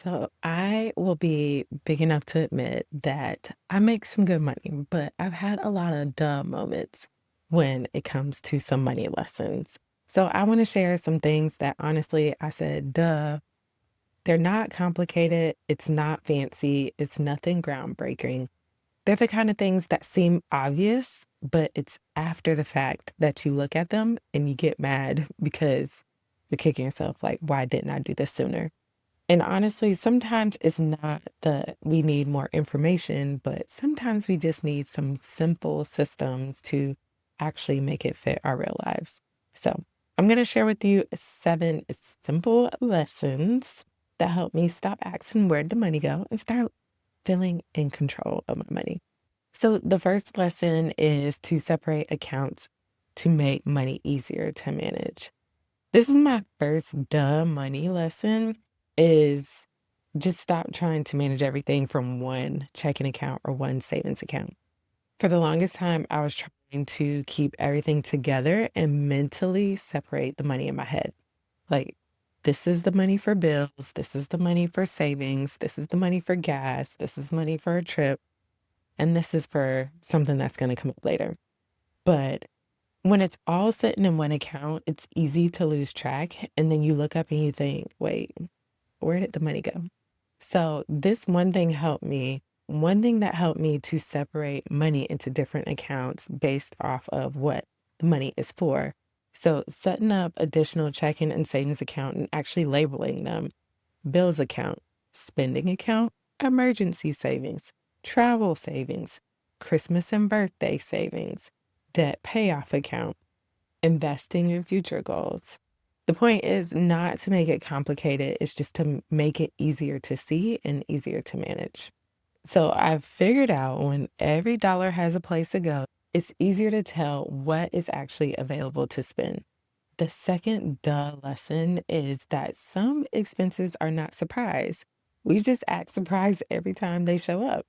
So I will be big enough to admit that I make some good money, but I've had a lot of duh moments when it comes to some money lessons. So I want to share some things that honestly I said, duh, they're not complicated. It's not fancy. It's nothing groundbreaking. They're the kind of things that seem obvious, but it's after the fact that you look at them and you get mad because you're kicking yourself like, why didn't I do this sooner? And honestly, sometimes it's not that we need more information, but sometimes we just need some simple systems to actually make it fit our real lives. So I'm going to share with you 7 simple lessons that help me stop asking where'd the money go and start feeling in control of my money. So the first lesson is to separate accounts to make money easier to manage. This is my first duh money lesson is just stop trying to manage everything from one checking account or one savings account. For the longest time, I was trying to keep everything together and mentally separate the money in my head. Like, this is the money for bills, this is the money for savings, this is the money for gas, this is money for a trip, and this is for something that's going to come up later. But when it's all sitting in one account, it's easy to lose track. And then you look up and you think, wait, where did the money go? So this one thing helped me. One thing that helped me to separate money into different accounts based off of what the money is for. So setting up additional checking and savings account and actually labeling them: bills account, spending account, emergency savings, travel savings, Christmas and birthday savings, debt payoff account, investing in future goals. The point is not to make it complicated, it's just to make it easier to see and easier to manage. So I've figured out when every dollar has a place to go, it's easier to tell what is actually available to spend. The second duh lesson is that some expenses are not surprise. We just act surprised every time they show up.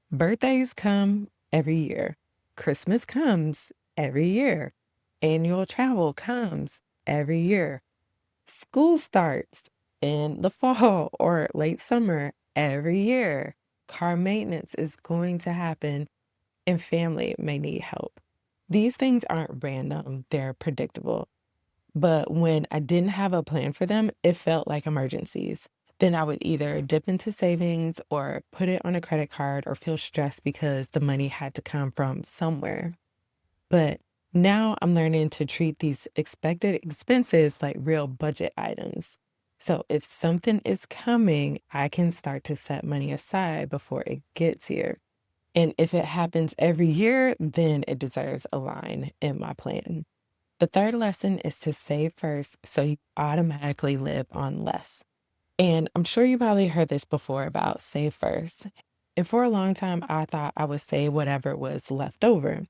Birthdays come every year. Christmas comes every year. Annual travel comes every year. School starts in the fall or late summer every year. Car maintenance is going to happen and family may need help. These things aren't random, they're predictable. But when I didn't have a plan for them, it felt like emergencies. Then I would either dip into savings or put it on a credit card or feel stressed because the money had to come from somewhere. But now I'm learning to treat these expected expenses like real budget items. So if something is coming, I can start to set money aside before it gets here. And if it happens every year, then it deserves a line in my plan. The third lesson is to save first so you automatically live on less. And I'm sure you probably heard this before about save first. And for a long time, I thought I would save whatever was left over.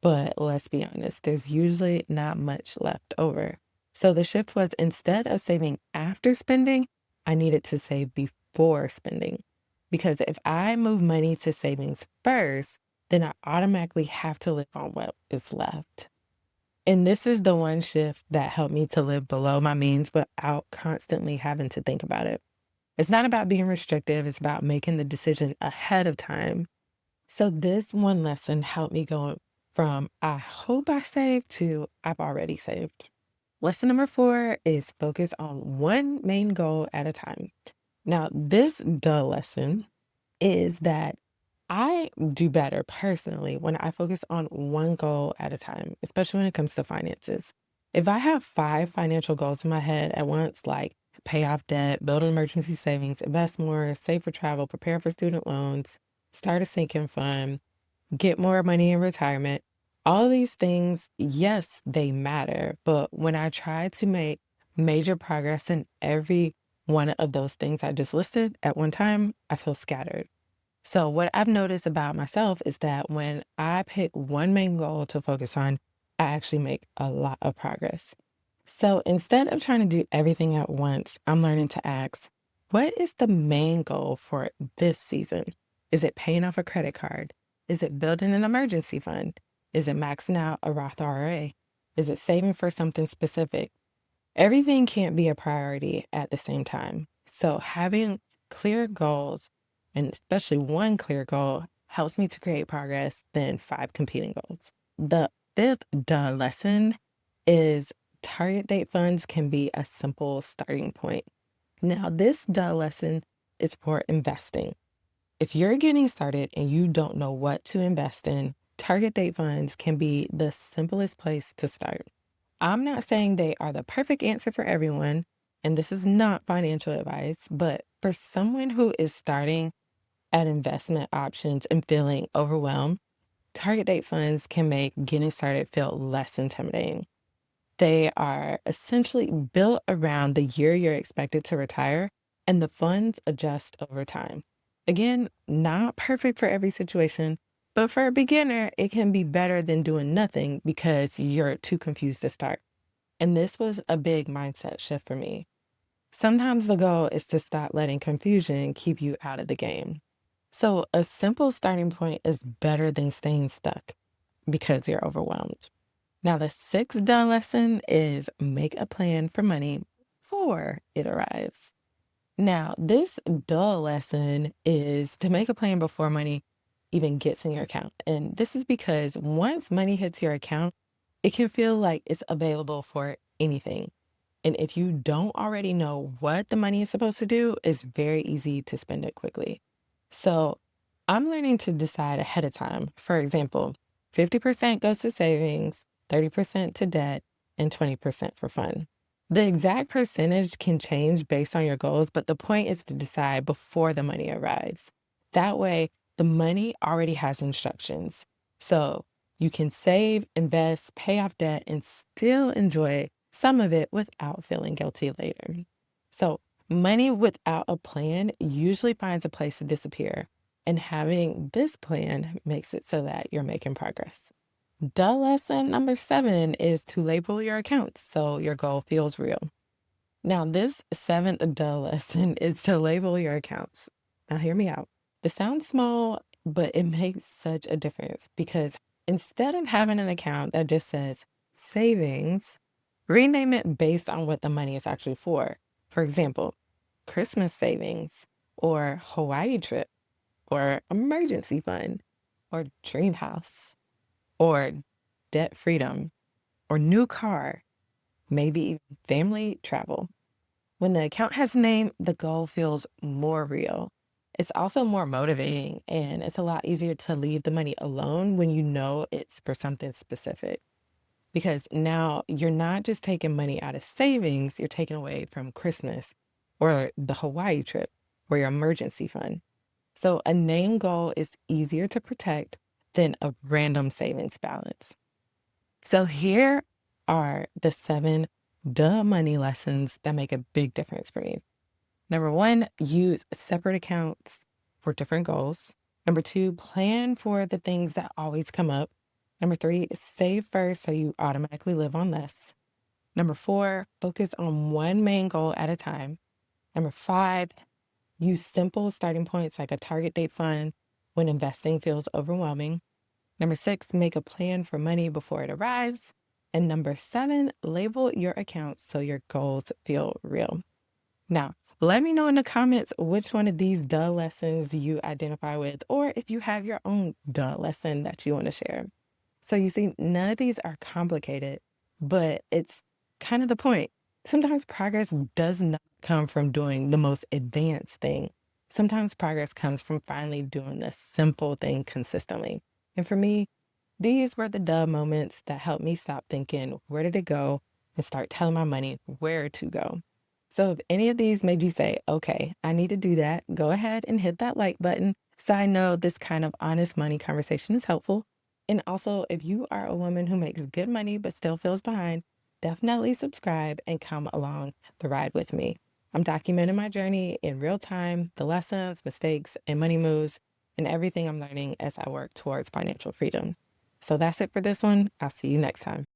But let's be honest, there's usually not much left over. So the shift was instead of saving after spending, I needed to save before spending. Because if I move money to savings first, then I automatically have to live on what is left. And this is the one shift that helped me to live below my means without constantly having to think about it. It's not about being restrictive, it's about making the decision ahead of time. So this one lesson helped me go from I hope I saved to I've already saved. Lesson number 4 is focus on one main goal at a time. Now, this lesson is that I do better personally when I focus on one goal at a time, especially when it comes to finances. If I have 5 financial goals in my head at once, like pay off debt, build an emergency savings, invest more, save for travel, prepare for student loans, start a sinking fund, get more money in retirement, all these things, yes, they matter. But when I try to make major progress in every one of those things I just listed at one time, I feel scattered. So, what I've noticed about myself is that when I pick one main goal to focus on, I actually make a lot of progress. So, instead of trying to do everything at once, I'm learning to ask, what is the main goal for this season? Is it paying off a credit card? Is it building an emergency fund? Is it maxing out a Roth IRA? Is it saving for something specific? Everything can't be a priority at the same time. So, having clear goals, and especially one clear goal, helps me to create progress than five competing goals. The fifth duh lesson is target date funds can be a simple starting point. Now, this duh lesson is for investing. If you're getting started and you don't know what to invest in, target date funds can be the simplest place to start. I'm not saying they are the perfect answer for everyone, and this is not financial advice, but for someone who is starting at investment options and feeling overwhelmed, target date funds can make getting started feel less intimidating. They are essentially built around the year you're expected to retire, and the funds adjust over time. Again, not perfect for every situation, but for a beginner, it can be better than doing nothing because you're too confused to start. And this was a big mindset shift for me. Sometimes the goal is to stop letting confusion keep you out of the game. So, a simple starting point is better than staying stuck because you're overwhelmed. Now, the sixth duh lesson is make a plan for money before it arrives. Now, this duh lesson is to make a plan before money even gets in your account. And this is because once money hits your account, it can feel like it's available for anything. And if you don't already know what the money is supposed to do, it's very easy to spend it quickly. So I'm learning to decide ahead of time. For example, 50% goes to savings, 30% to debt, and 20% for fun. The exact percentage can change based on your goals, but the point is to decide before the money arrives. That way, the money already has instructions. So you can save, invest, pay off debt, and still enjoy some of it without feeling guilty later. So, money without a plan usually finds a place to disappear, and having this plan makes it so that you're making progress. Duh lesson number seven is to label your accounts so your goal feels real. Now, this seventh duh lesson is to label your accounts. Now, hear me out. This sounds small, but it makes such a difference because instead of having an account that just says savings, rename it based on what the money is actually for. For example, Christmas savings, or Hawaii trip, or emergency fund, or dream house, or debt freedom, or new car, maybe even family travel. When the account has a name, the goal feels more real. It's also more motivating, and it's a lot easier to leave the money alone when you know it's for something specific. Because now you're not just taking money out of savings, you're taking away from Christmas or the Hawaii trip or your emergency fund. So a name goal is easier to protect than a random savings balance. So here are the seven duh money lessons that make a big difference for you. Number one, use separate accounts for different goals. Number two, plan for the things that always come up. Number three, save first so you automatically live on less. Number four, focus on one main goal at a time. Number five, use simple starting points like a target date fund when investing feels overwhelming. Number six, make a plan for money before it arrives. And number seven, label your accounts so your goals feel real. Now, let me know in the comments which one of these duh lessons you identify with, or if you have your own duh lesson that you want to share. So you see, none of these are complicated, but it's kind of the point. Sometimes progress does not come from doing the most advanced thing. Sometimes progress comes from finally doing the simple thing consistently. And for me, these were the duh moments that helped me stop thinking, where did it go? And start telling my money where to go. So if any of these made you say, okay, I need to do that, go ahead and hit that like button so I know this kind of honest money conversation is helpful. And also, if you are a woman who makes good money but still feels behind, definitely subscribe and come along the ride with me. I'm documenting my journey in real time, the lessons, mistakes, and money moves, and everything I'm learning as I work towards financial freedom. So that's it for this one. I'll see you next time.